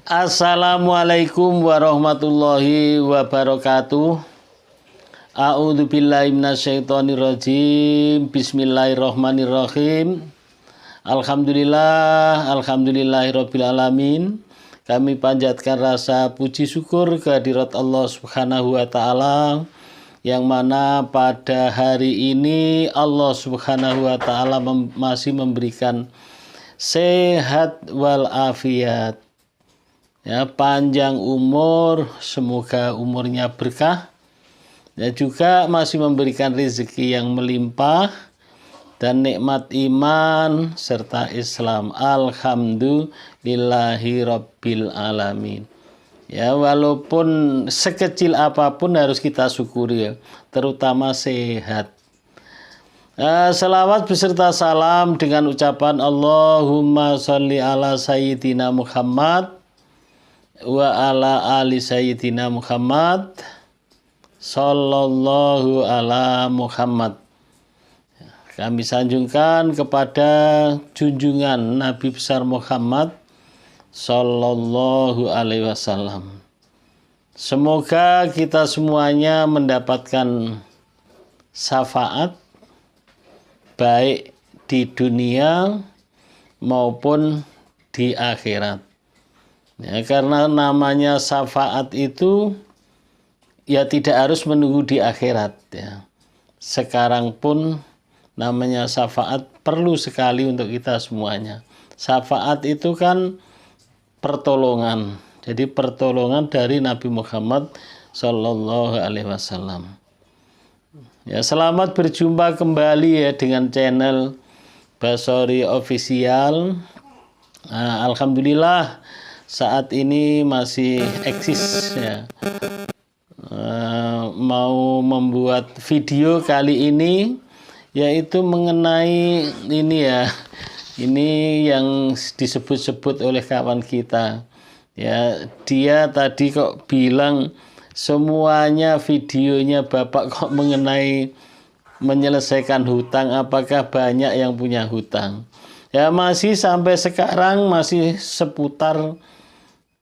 Assalamualaikum warahmatullahi wabarakatuh. A'udzu billahi minasyaitonir rajim. Bismillahirrahmanirrahim. Alhamdulillahirabbil alamin. Kami panjatkan rasa puji syukur kehadirat Allah Subhanahu wa taala, yang mana pada hari ini Allah Subhanahu wa taala masih memberikan sehat walafiat. Ya, panjang umur, semoga umurnya berkah. Ya, juga masih memberikan rezeki yang melimpah dan nikmat iman serta Islam. Alhamdulillahi rabbil alamin. Ya, walaupun sekecil apapun harus kita syukuri, ya, terutama sehat. Selawat beserta salam dengan ucapan Allahumma sholli ala sayyidina Muhammad wa ala ali sayyidina Muhammad sallallahu ala Muhammad. Kami sanjungkan kepada junjungan Nabi besar Muhammad sallallahu alaihi wasallam. Semoga kita semuanya mendapatkan syafaat baik di dunia maupun di akhirat. Ya, karena namanya syafaat itu ya tidak harus menunggu di akhirat, ya. Sekarang pun namanya syafaat perlu sekali untuk kita semuanya. Syafaat itu kan pertolongan. Jadi pertolongan dari Nabi Muhammad Sallallahu Alaihi Wasallam. Ya, selamat berjumpa kembali ya dengan channel Basori Official. Alhamdulillah saat ini masih eksis, ya. Mau membuat video kali ini yaitu mengenai ini, ya. Ini yang disebut-sebut oleh kawan kita. Ya, dia tadi kok bilang semuanya videonya Bapak kok mengenai menyelesaikan hutang, apakah banyak yang punya hutang? Ya, masih sampai sekarang masih seputar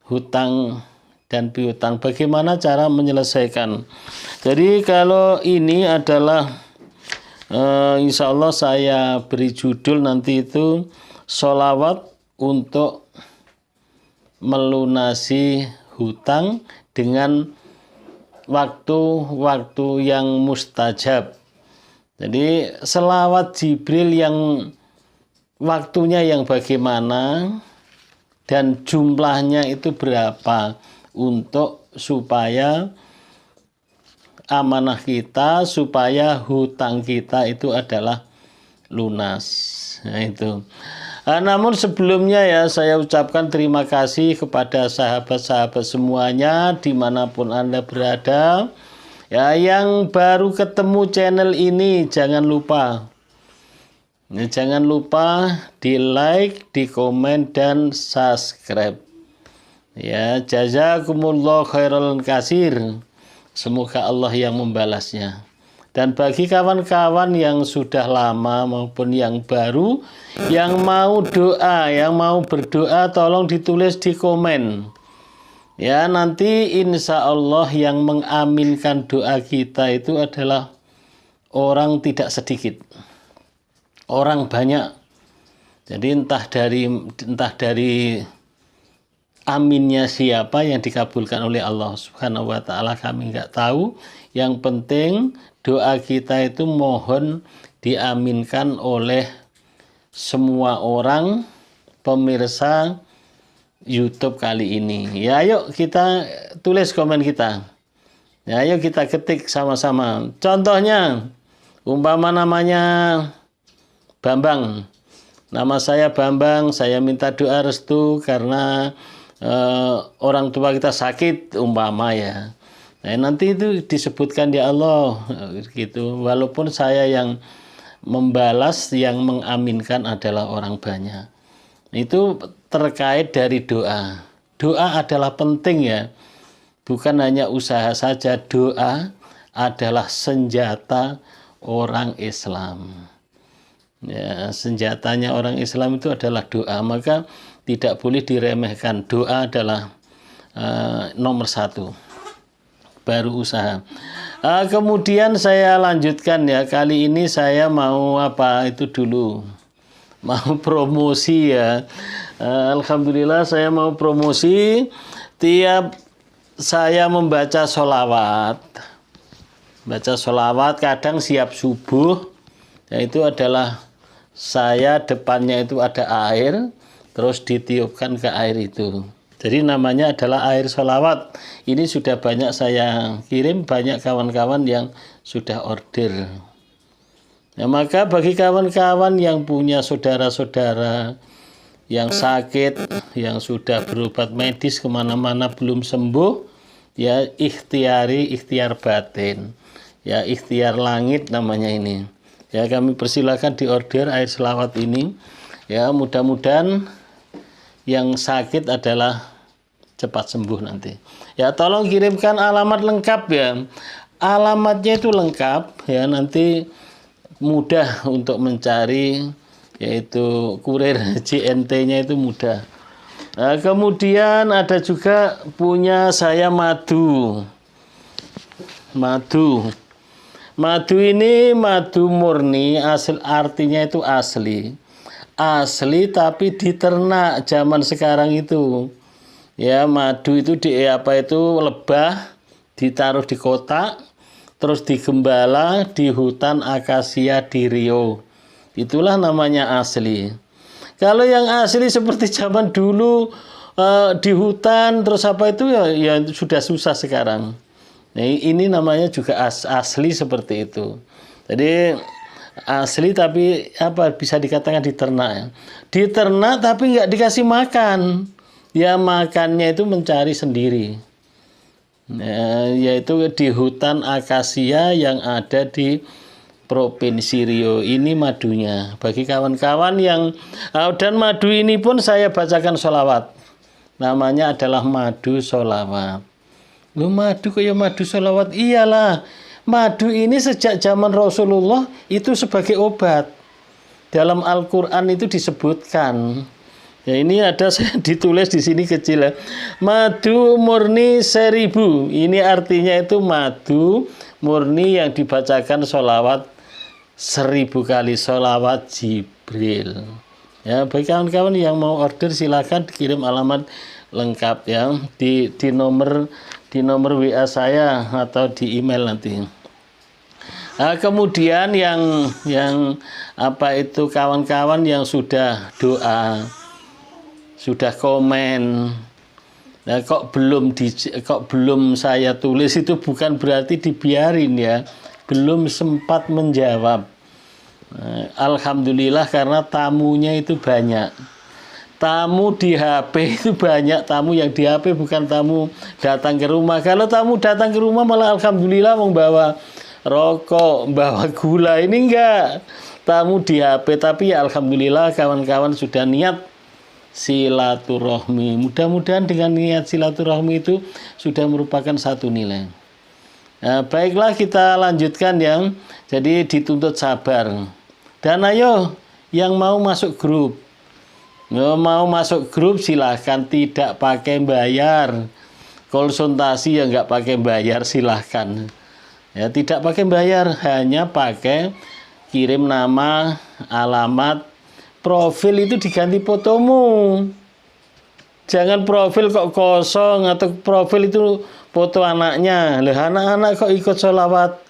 hutang dan piutang, bagaimana cara menyelesaikan. Jadi kalau ini adalah insya Allah saya beri judul nanti itu sholawat untuk melunasi hutang dengan waktu-waktu yang mustajab. Jadi selawat Jibril yang waktunya yang bagaimana dan jumlahnya itu berapa untuk supaya amanah kita, supaya hutang kita itu adalah lunas. Nah, itu. Namun sebelumnya ya saya ucapkan terima kasih kepada sahabat-sahabat semuanya dimanapun Anda berada. Ya, yang baru ketemu channel ini jangan lupa. Ya, jangan lupa di like, di komen, dan subscribe. Ya, jazakumullah khairal katsir. Semoga Allah yang membalasnya. Dan bagi kawan-kawan yang sudah lama maupun yang baru, yang mau doa, yang mau berdoa, tolong ditulis di komen. Ya, nanti insya Allah yang mengaminkan doa kita itu adalah orang tidak sedikit, orang banyak. Jadi entah dari aminnya siapa yang dikabulkan oleh Allah Subhanahu wa taala kami nggak tahu. Yang penting doa kita itu mohon diaminkan oleh semua orang pemirsa YouTube kali ini. Ya, ayo kita tulis komen kita. Ya, ayo kita ketik sama-sama. Contohnya umpama namanya Bambang. Nama saya Bambang, saya minta doa restu karena orang tua kita sakit umpama, ya. Nah, nanti itu disebutkan ya Allah gitu. Walaupun saya yang membalas, yang mengaminkan adalah orang banyak. Itu terkait dari doa. Doa adalah penting, ya. Bukan hanya usaha saja, doa adalah senjata orang Islam. Ya, senjatanya orang Islam itu adalah doa. Maka tidak boleh diremehkan. Doa adalah nomor satu, baru usaha. Kemudian saya lanjutkan ya, kali ini saya mau apa itu dulu, mau promosi ya. Alhamdulillah saya mau promosi. Tiap saya membaca sholawat, kadang siap subuh, yaitu adalah saya depannya itu ada air, terus ditiupkan ke air itu. Jadi namanya adalah air sholawat. Ini sudah banyak saya kirim, banyak kawan-kawan yang sudah order. Ya, maka bagi kawan-kawan yang punya saudara-saudara yang sakit, yang sudah berobat medis kemana-mana belum sembuh, ya ikhtiar batin, ya ikhtiar langit namanya ini. Ya kami persilakan diorder air sholawat ini. Ya mudah-mudahan yang sakit adalah cepat sembuh nanti. Ya tolong kirimkan alamat lengkap ya. Alamatnya itu lengkap ya, nanti mudah untuk mencari, yaitu kurir JNT-nya itu mudah. Nah, kemudian ada juga punya saya madu. Madu ini madu murni, artinya itu asli. Asli tapi diternak zaman sekarang itu. Ya, madu itu lebah ditaruh di kotak, terus digembala di hutan akasia di Rio. Itulah namanya asli. Kalau yang asli seperti zaman dulu di hutan terus apa itu ya sudah susah sekarang. Nah, ini namanya juga asli seperti itu. Jadi asli tapi bisa dikatakan diternak ya. Diternak tapi nggak dikasih makan. Ya makannya itu mencari sendiri. Yaitu di hutan akasia yang ada di Provinsi Rio. Ini madunya. Bagi kawan-kawan yang dan madu ini pun saya bacakan sholawat. Namanya adalah madu sholawat. Loh, madu kayak madu sholawat? Iyalah. Madu ini sejak zaman Rasulullah itu sebagai obat. Dalam Al-Quran itu disebutkan. Ya ini ada saya ditulis di sini kecil ya. Madu murni 1000. Ini artinya itu madu murni yang dibacakan sholawat 1000 kali, sholawat Jibril. Ya bagi kawan-kawan yang mau order silakan dikirim alamat lengkap ya di nomor WA saya atau di email nanti. Nah, kemudian yang kawan-kawan yang sudah doa, sudah komen, nah, kok belum saya tulis, itu bukan berarti dibiarin ya, belum sempat menjawab. Alhamdulillah karena tamunya itu banyak. Tamu di HP itu banyak, tamu yang di HP bukan tamu datang ke rumah. Kalau tamu datang ke rumah malah alhamdulillah membawa rokok, bawa gula, ini enggak. Tamu di HP, tapi ya alhamdulillah kawan-kawan sudah niat silaturahmi. Mudah-mudahan dengan niat silaturahmi itu sudah merupakan satu nilai. Nah, baiklah kita lanjutkan yang jadi dituntut sabar. Dan ayo yang mau masuk grup, silahkan, tidak pakai bayar. Konsultasi yang nggak pakai bayar silahkan. Ya tidak pakai bayar, hanya pakai kirim nama, alamat. Profil itu diganti fotomu. Jangan profil kok kosong, atau profil itu foto anaknya. Lah anak-anak kok ikut sholawat,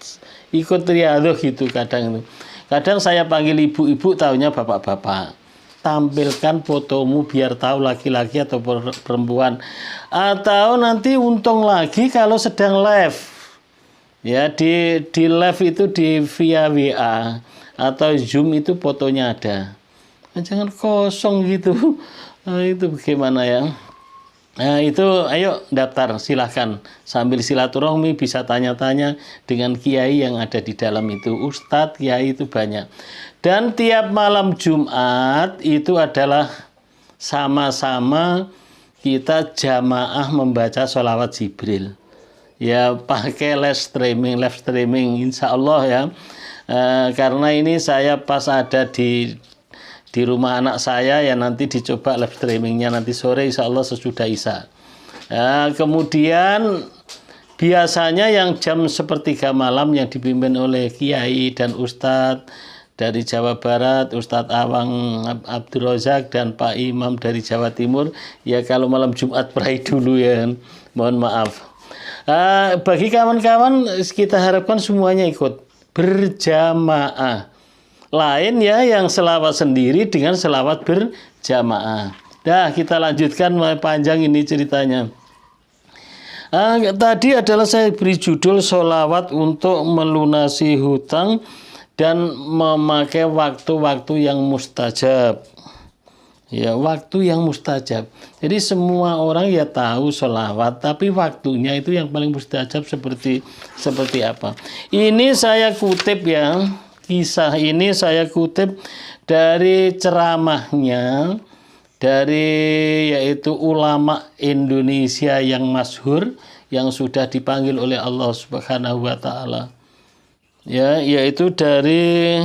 ikut riyadhah gitu kadang itu. Kadang saya panggil ibu-ibu, taunya bapak-bapak. Tampilkan fotomu biar tahu laki-laki atau perempuan. Atau nanti untung lagi kalau sedang live. Ya di live itu via WA atau Zoom itu fotonya ada. Jangan kosong gitu. Nah, itu bagaimana ya? Nah, itu ayo daftar silahkan. Sambil silaturahmi bisa tanya-tanya dengan kiai yang ada di dalam itu. Ustadz, kiai itu banyak. Dan tiap malam Jumat itu adalah sama-sama kita jamaah membaca sholawat Jibril. Ya pakai live streaming insya Allah ya. Karena ini saya pas ada di di rumah anak saya ya, nanti dicoba live streamingnya nanti sore insya Allah sesudah Isya. Kemudian biasanya yang jam sepertiga malam yang dipimpin oleh Kiai dan Ustadz dari Jawa Barat, Ustadz Awang Abdul Razak dan Pak Imam dari Jawa Timur. Ya kalau malam Jumat pray dulu ya, mohon maaf. Bagi kawan-kawan kita harapkan semuanya ikut berjamaah. Lain ya yang selawat sendiri dengan selawat berjamaah. Dah kita lanjutkan, panjang ini ceritanya. Tadi adalah saya beri judul solawat untuk melunasi hutang dan memakai waktu-waktu yang mustajab. Ya, waktu yang mustajab. Jadi semua orang ya tahu solawat, tapi waktunya itu yang paling mustajab seperti apa. Ini saya kutip ya, kisah ini saya kutip dari ceramahnya dari yaitu ulama Indonesia yang masyhur yang sudah dipanggil oleh Allah Subhanahu wa taala. Ya, yaitu dari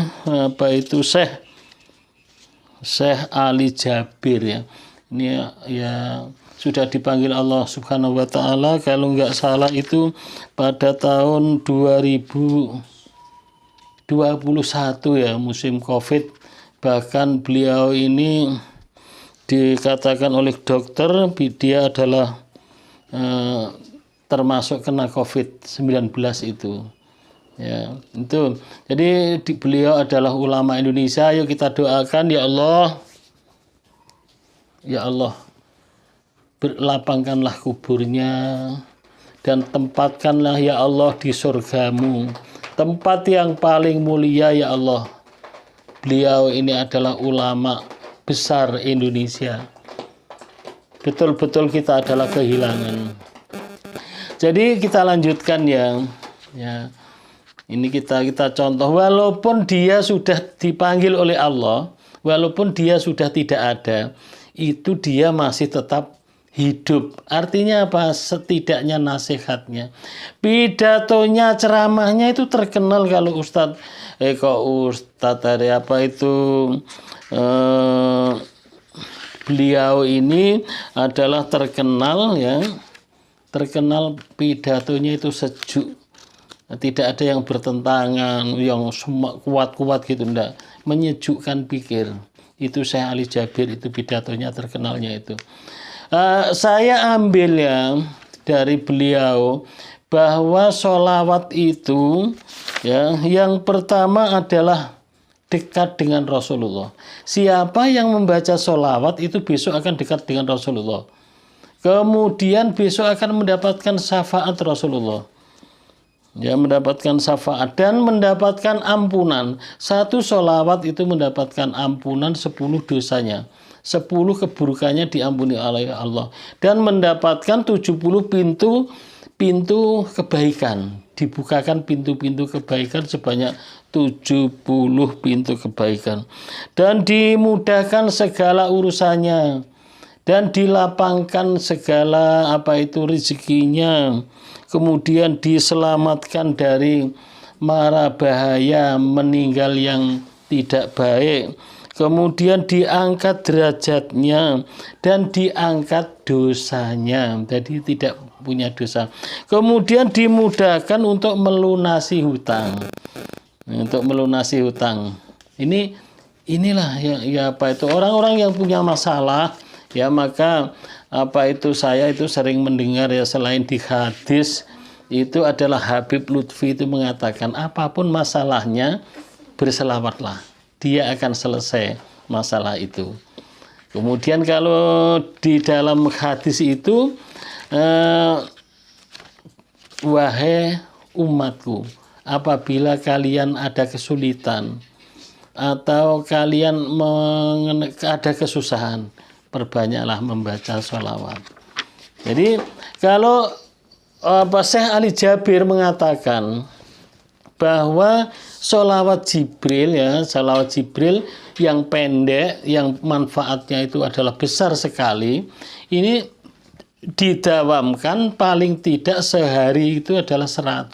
Syekh Ali Jabir ya. Ini ya sudah dipanggil Allah Subhanahu wa taala kalau nggak salah itu pada tahun 2021 ya, musim Covid. Bahkan beliau ini dikatakan oleh dokter dia adalah termasuk kena COVID-19 itu. Ya, itu. Jadi beliau adalah ulama Indonesia. Yuk kita doakan ya Allah. Ya Allah, berlapangkanlah kuburnya dan tempatkanlah ya Allah di surgamu, tempat yang paling mulia ya Allah. Beliau ini adalah ulama besar Indonesia. Betul-betul kita adalah kehilangan. Jadi kita lanjutkan ya. Ini kita contoh, walaupun dia sudah dipanggil oleh Allah, walaupun dia sudah tidak ada, itu dia masih tetap hidup. Artinya apa? Setidaknya nasihatnya, pidatonya, ceramahnya itu terkenal. Kalau Ustadz dari apa itu beliau ini adalah terkenal ya, terkenal pidatonya itu sejuk. Tidak ada yang bertentangan, yang kuat-kuat gitu, enggak. Menyejukkan pikir. Itu Syekh Ali Jabir, itu pidatonya terkenalnya itu. Saya ambil ya dari beliau bahwa sholawat itu ya, yang pertama adalah dekat dengan Rasulullah. Siapa yang membaca sholawat itu besok akan dekat dengan Rasulullah. Kemudian besok akan mendapatkan syafaat Rasulullah. Ya, mendapatkan syafaat dan mendapatkan ampunan. Satu sholawat itu mendapatkan ampunan 10 dosanya. 10 keburukannya diampuni oleh Allah. Dan mendapatkan 70 pintu kebaikan. Dibukakan pintu-pintu kebaikan sebanyak 70 pintu kebaikan. Dan dimudahkan segala urusannya. Dan dilapangkan segala rezekinya. Kemudian diselamatkan dari mara bahaya meninggal yang tidak baik. Kemudian diangkat derajatnya dan diangkat dosanya. Jadi tidak punya dosa. Kemudian dimudahkan untuk melunasi hutang. Untuk melunasi hutang. Inilah ya orang-orang yang punya masalah ya, maka saya itu sering mendengar ya, selain di hadis itu adalah Habib Lutfi itu mengatakan apapun masalahnya berselawatlah, dia akan selesai masalah itu. Kemudian kalau di dalam hadis itu wahai umatku, apabila kalian ada kesulitan atau kalian ada kesusahan, perbanyaklah membaca sholawat. Jadi kalau Syekh Ali Jabir mengatakan bahwa sholawat Jibril ya, sholawat Jibril yang pendek, yang manfaatnya itu adalah besar sekali, ini didawamkan paling tidak sehari itu adalah 100.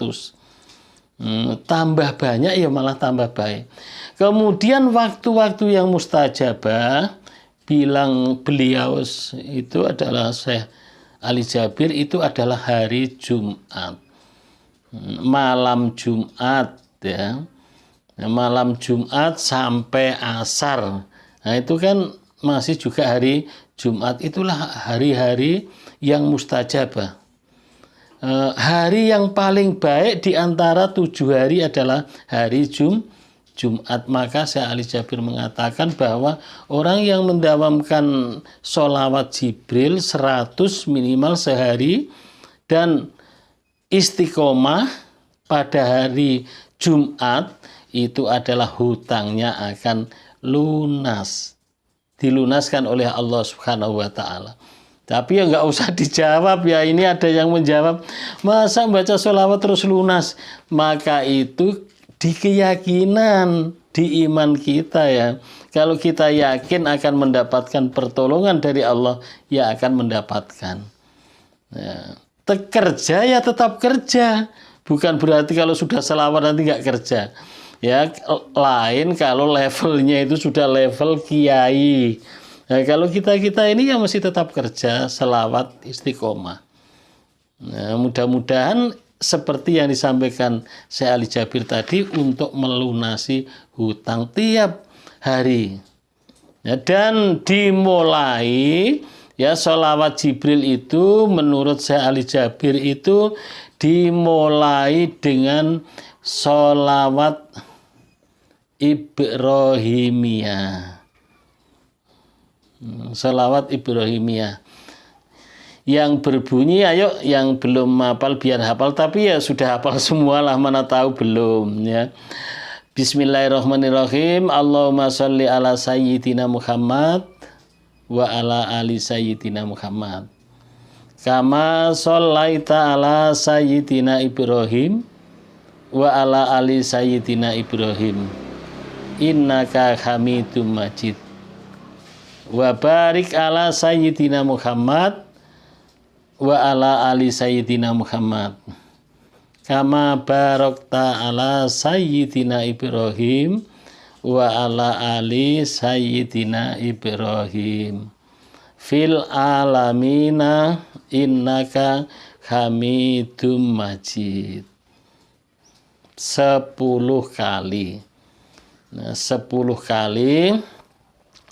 Tambah banyak ya malah tambah baik. Kemudian waktu-waktu yang mustajabah, bilang beliau itu adalah Syekh Ali Jabir, itu adalah hari Jumat, malam Jumat ya, malam Jumat sampai asar. Nah itu kan masih juga hari Jumat, itulah hari-hari yang mustajabah. Hari yang paling baik di antara 7 hari adalah hari Jumat. Maka Syekh Ali Jabir mengatakan bahwa orang yang mendawamkan sholawat Jibril 100 minimal sehari dan istiqomah pada hari Jumat, itu adalah hutangnya akan lunas, dilunaskan oleh Allah Subhanahu wa Ta'ala. Tapi ya nggak usah dijawab ya, ini ada yang menjawab, masa baca sholawat terus lunas? Maka itu di keyakinan, di iman kita ya. Kalau kita yakin akan mendapatkan pertolongan dari Allah, ya akan mendapatkan. Ya. Kerja ya tetap kerja, bukan berarti kalau sudah sholawat nanti nggak kerja. Ya lain kalau levelnya itu sudah level kiai. Nah, kalau kita ini ya masih tetap kerja, selawat, istiqomah. Nah, mudah-mudahan seperti yang disampaikan Syekh Ali Jabir tadi, untuk melunasi hutang tiap hari. Ya, dan dimulai ya sholawat Jibril itu menurut Syekh Ali Jabir itu dimulai dengan sholawat Ibrahimiyah. Sholawat Ibrahimiyah yang berbunyi, ayo yang belum hafal biar hafal, tapi ya sudah hafal semua lah, mana tahu belum ya. Bismillahirrahmanirrahim. Allahumma sholli ala sayyidina Muhammad wa ala ali sayyidina Muhammad kama shollaita ala sayyidina Ibrahim wa ala ali sayyidina Ibrahim innaka hamidum majid. Wa barik ala sayyidina Muhammad wa ala ali sayyidina Muhammad kama barakta ala sayyidina Ibrahim wa ala ali sayyidina Ibrahim fil alamina innaka hamidum majid. 10 kali. Nah, 10 kali.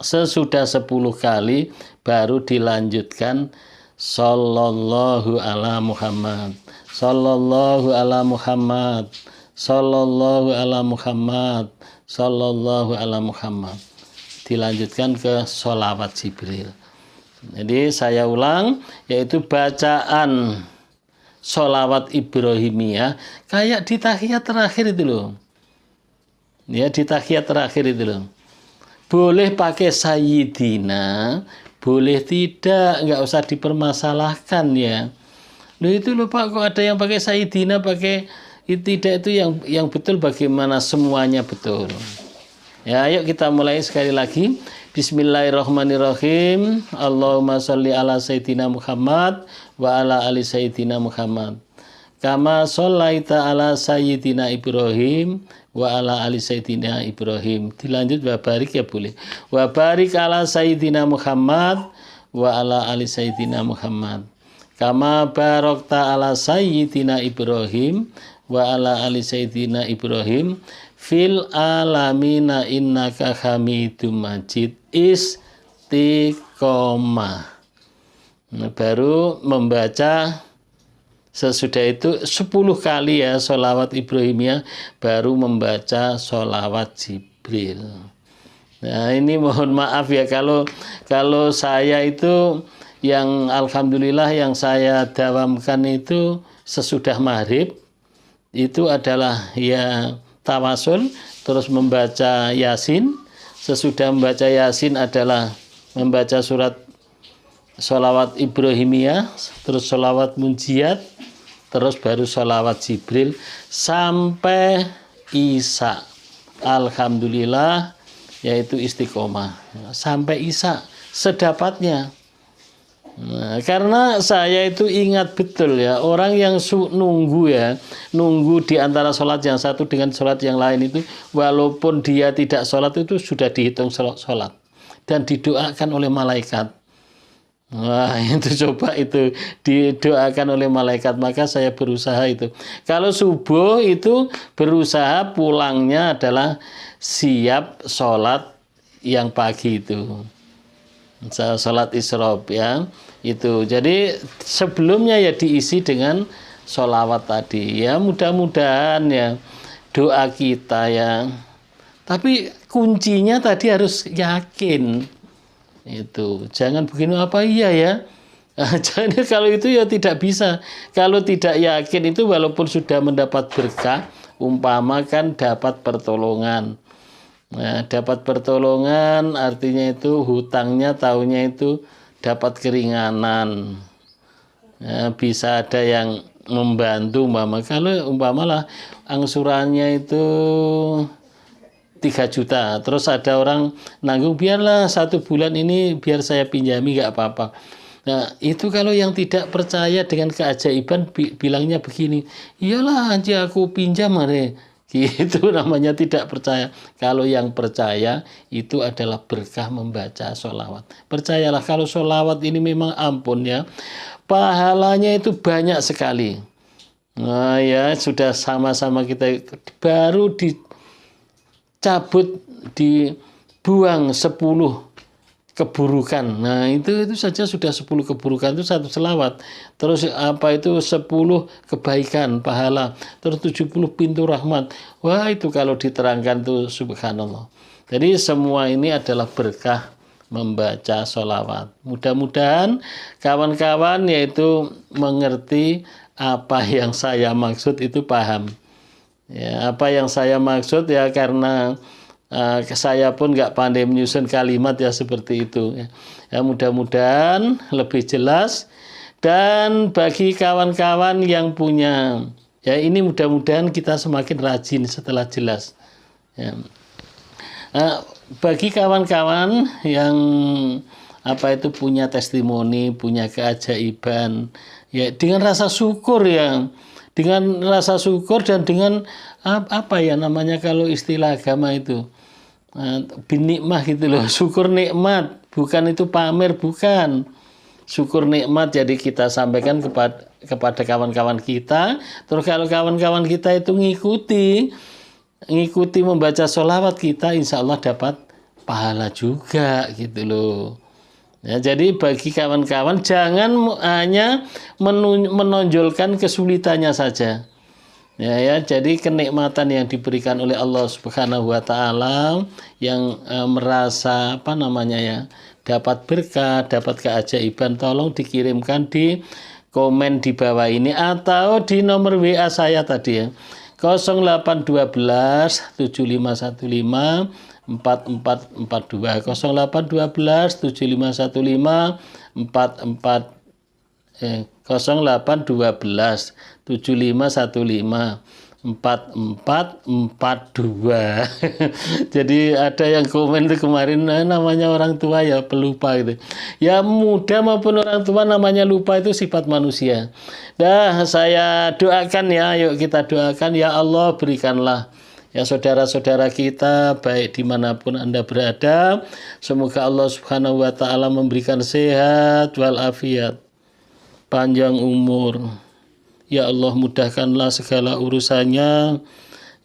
Sesudah 10 kali baru dilanjutkan sallallahu ala Muhammad, sallallahu ala Muhammad, sallallahu ala Muhammad, sallallahu ala Muhammad. Dilanjutkan ke sholawat Jibril. Jadi saya ulang, yaitu bacaan sholawat Ibrahimiyah kayak di tahiyat terakhir itu loh. Ya, di tahiyat terakhir itu loh. Boleh pakai sayyidina, boleh tidak, nggak usah dipermasalahkan ya. Loh itu loh Pak, kok ada yang pakai sayyidina, pakai tidak, itu yang betul bagaimana, semuanya betul. Ya, ayo kita mulai sekali lagi. Bismillahirrahmanirrahim. Allahumma sholli ala sayyidina Muhammad wa ala ali sayyidina Muhammad. Kama shollaita ala sayyidina Ibrahim wa ala ali sayyidina Ibrahim. Dilanjut wa barik ya boleh. Wa barik ala sayyidina Muhammad wa ala ali sayyidina Muhammad. Kama barakta ala sayyidina Ibrahim wa ala ali sayyidina Ibrahim fil alamina innaka hamidum majid. Istiqomah. Nah, baru membaca sesudah itu 10 kali ya sholawat Ibrahimiyah, baru membaca sholawat Jibril. Nah ini mohon maaf ya kalau saya itu yang alhamdulillah yang saya dawamkan itu sesudah maghrib itu adalah ya tawasul, terus membaca Yasin. Sesudah membaca Yasin adalah membaca surat sholawat Ibrahimiyah, terus sholawat Munjiat, terus baru sholawat Jibril sampai Isya. Alhamdulillah, yaitu istiqomah sampai Isya sedapatnya. Nah, karena saya itu ingat betul ya, orang yang nunggu di antara sholat yang satu dengan sholat yang lain itu, walaupun dia tidak sholat itu sudah dihitung sholat dan didoakan oleh malaikat. Wah, itu coba itu didoakan oleh malaikat, maka saya berusaha itu. Kalau subuh itu berusaha pulangnya adalah siap sholat yang pagi itu. Sholat isyrop ya. Itu. Jadi sebelumnya ya diisi dengan sholawat tadi. Ya mudah-mudahan ya doa kita ya. Tapi kuncinya tadi harus yakin. Itu jangan begini apa iya ya. Jadi kalau itu ya tidak bisa. Kalau tidak yakin itu walaupun sudah mendapat berkah, umpama kan dapat pertolongan. Nah, dapat pertolongan artinya itu hutangnya tahunya itu dapat keringanan. Ya, bisa ada yang membantu umpama. Kalau umpamalah angsurannya itu 3 juta. Terus ada orang nanggung, biarlah 1 bulan ini biar saya pinjami nggak apa-apa. Nah itu kalau yang tidak percaya dengan keajaiban bilangnya begini, iyalah aja aku pinjam hari. Gitu namanya tidak percaya. Kalau yang percaya itu adalah berkah membaca sholawat. Percayalah kalau sholawat ini memang ampun ya, pahalanya itu banyak sekali. Nah ya sudah sama-sama kita baru dicabut, dibuang 10 keburukan. Nah, itu saja sudah 10 keburukan itu 1 selawat. Terus apa itu 10 kebaikan pahala, terus 70 pintu rahmat. Wah, itu kalau diterangkan tuh subhanallah. Jadi semua ini adalah berkah membaca sholawat. Mudah-mudahan kawan-kawan yaitu mengerti apa yang saya maksud itu paham. Ya, apa yang saya maksud ya karena saya pun nggak pandai menyusun kalimat ya seperti itu. Ya, mudah-mudahan lebih jelas dan bagi kawan-kawan yang punya ya ini mudah-mudahan kita semakin rajin setelah jelas. Ya. Bagi kawan-kawan yang apa itu punya testimoni, punya keajaiban, ya dengan rasa syukur ya. Dengan rasa syukur dan dengan apa ya namanya kalau istilah agama itu binikmah gitu loh, syukur nikmat, bukan itu pamer, bukan syukur nikmat. Jadi kita sampaikan kepada kawan-kawan kita, terus kalau kawan-kawan kita itu ngikuti membaca sholawat kita, insya Allah dapat pahala juga gitu loh. Ya, jadi bagi kawan-kawan jangan hanya menonjolkan kesulitannya saja. Ya, jadi kenikmatan yang diberikan oleh Allah Subhanahu wa taala yang merasa apa namanya ya, dapat berkah, dapat keajaiban, tolong dikirimkan di komen di bawah ini atau di nomor WA saya tadi ya. 0812 7515 4442 0812 7515 0812 7515 4442. Jadi ada yang komen itu kemarin namanya orang tua ya pelupa gitu. Ya muda maupun orang tua namanya lupa itu sifat manusia. Dah saya doakan ya, yuk kita doakan ya Allah berikanlah ya saudara-saudara kita baik dimanapun Anda berada, semoga Allah Subhanahu wa taala memberikan sehat walafiat, panjang umur. Ya Allah mudahkanlah segala urusannya.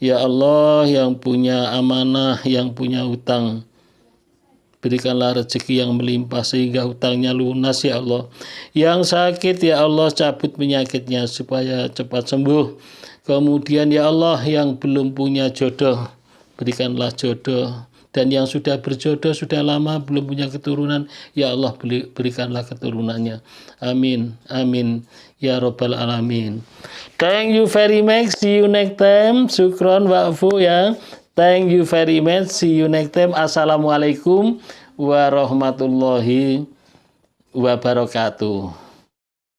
Ya Allah yang punya amanah, yang punya hutang, berikanlah rezeki yang melimpah sehingga hutangnya lunas ya Allah. Yang sakit ya Allah cabut penyakitnya supaya cepat sembuh. Kemudian ya Allah yang belum punya jodoh, berikanlah jodoh. Dan yang sudah berjodoh sudah lama belum punya keturunan, ya Allah berikanlah keturunannya. Amin. Amin. Ya Rabbal Alamin. Thank you very much. See you next time. Syukron wa'fu ya. Thank you very much. See you next time. Assalamualaikum warahmatullahi wabarakatuh.